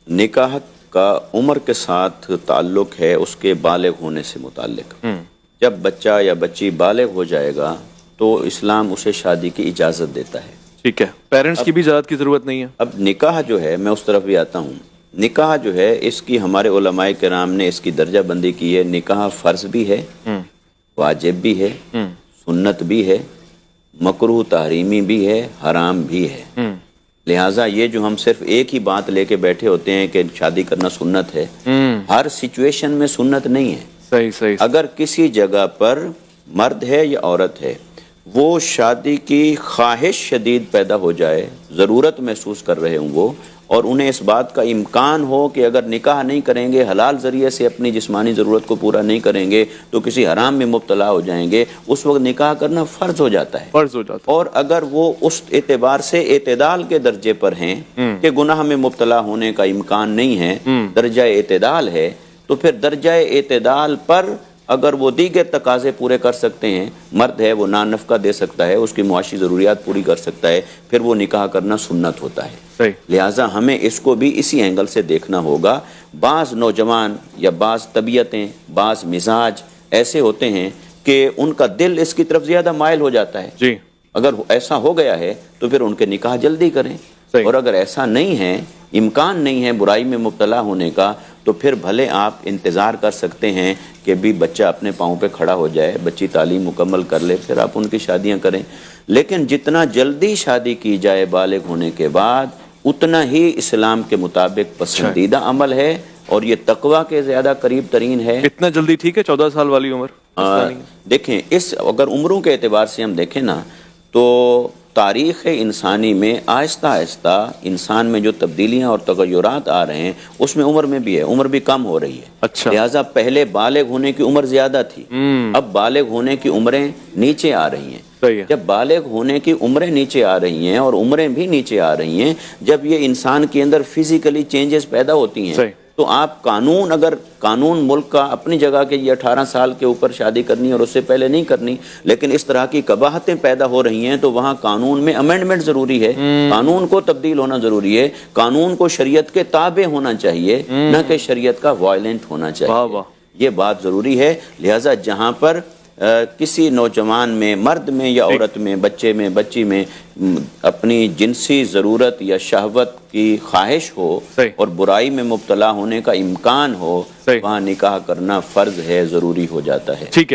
निकाह का उम्र के साथ ताल्लुक है उसके बालिग होने से मुताल्लिक। जब बच्चा या बच्ची बालिग हो जाएगा तो इस्लाम उसे शादी की इजाज़त देता है। ठीक है, पेरेंट्स की भी इजाज़त की ज़रूरत नहीं है। अब निकाह जो है, मैं उस तरफ भी आता हूँ, निकाह जो है इसकी हमारे उलमाए किराम ने इसकी दर्जा बंदी की है। निकाह फ़र्ज़ भी है, वाजिब भी है, सुन्नत भी है, मकरूह तहरीमी भी है, हराम भी है। लिहाजा ये जो हम सिर्फ एक ही बात लेके बैठे होते हैं कि शादी करना सुन्नत है, हर सिचुएशन में सुन्नत नहीं है। सही सही। अगर किसी जगह पर मर्द है या औरत है, वो शादी की ख्वाहिश शदीद पैदा हो जाए, ज़रूरत महसूस कर रहे हों वो, और उन्हें इस बात का इम्कान हो कि अगर निकाह नहीं करेंगे, हलाल ज़रिए से अपनी जिस्मानी ज़रूरत को पूरा नहीं करेंगे तो किसी हराम में मुब्तला हो जाएंगे, उस वक्त निकाह करना फ़र्ज़ हो जाता है। फ़र्ज़ हो जाता है। और अगर वो उस एतबार से एतदाल के दर्जे पर हैं कि गुनाह में मुब्तला होने का इम्कान नहीं है, दर्जा एतदाल है, तो फिर दर्जा एतदाल पर अगर वो दीगर तकाजे पूरे कर सकते हैं, मर्द है वो नान नफ़का दे सकता है, उसकी मुआशी ज़रूरियात पूरी कर सकता है, फिर वो निकाह करना सुन्नत होता है। सही। लिहाजा हमें इसको भी इसी एंगल से देखना होगा। बाज़ नौजवान या बाज़ तबीयतें, बाज़ मिजाज ऐसे होते हैं कि उनका दिल इसकी तरफ ज़्यादा माइल हो जाता है जी। अगर ऐसा हो गया है तो फिर उनके निकाह जल्दी करें, और अगर ऐसा नहीं है, इम्कान नहीं है बुराई में मुब्तला होने का, तो फिर भले आप इंतज़ार कर सकते हैं कि भी बच्चा अपने पाँव पे खड़ा हो जाए, बच्ची तालीम मुकम्मल कर ले, फिर आप उनकी शादियां करें। लेकिन जितना जल्दी शादी की जाए बालिग होने के बाद, उतना ही इस्लाम के मुताबिक पसंदीदा अमल है और ये तकवा के ज़्यादा करीब तरीन है। इतना जल्दी ठीक है, 14 साल वाली उम्र? देखें, इस अगर उम्रों के एतबार से हम देखें ना, तो तारीख़ इंसानी में आहिस्ता आहिस्ता इंसान में जो तब्दीलियाँ और तगय्युरात आ रहे हैं, उसमें उम्र में भी है, उम्र भी कम हो रही है। अच्छा। लिहाजा पहले बालिग होने की उम्र ज़्यादा थी, अब बालिग होने की उम्रें नीचे आ रही हैं। सही है। जब बालिग होने की उम्रें नीचे आ रही हैं और उम्रें भी नीचे आ रही हैं, जब ये इंसान के अंदर फिजिकली चेंजेस पैदा होती हैं, तो आप कानून, अगर कानून मुल्क का अपनी जगह के ये 18 साल के ऊपर शादी करनी और उससे पहले नहीं करनी, लेकिन इस तरह की कबाहतें पैदा हो रही हैं, तो वहाँ कानून में अमेंडमेंट ज़रूरी है, कानून को तब्दील होना ज़रूरी है, कानून को शरीयत के ताबे होना चाहिए, न कि शरीयत का वायलेंट होना चाहिए। वाह वाह। ये बात ज़रूरी है। लिहाजा जहाँ पर किसी नौजवान में, मर्द में या औरत में, बच्चे में, बच्ची में अपनी जिनसी ज़रूरत या शहवत की ख्वाहिश हो और बुराई में मुब्तला होने का इम्कान हो, वहाँ निकाह करना फ़र्ज़ है, ज़रूरी हो जाता है। ठीक है।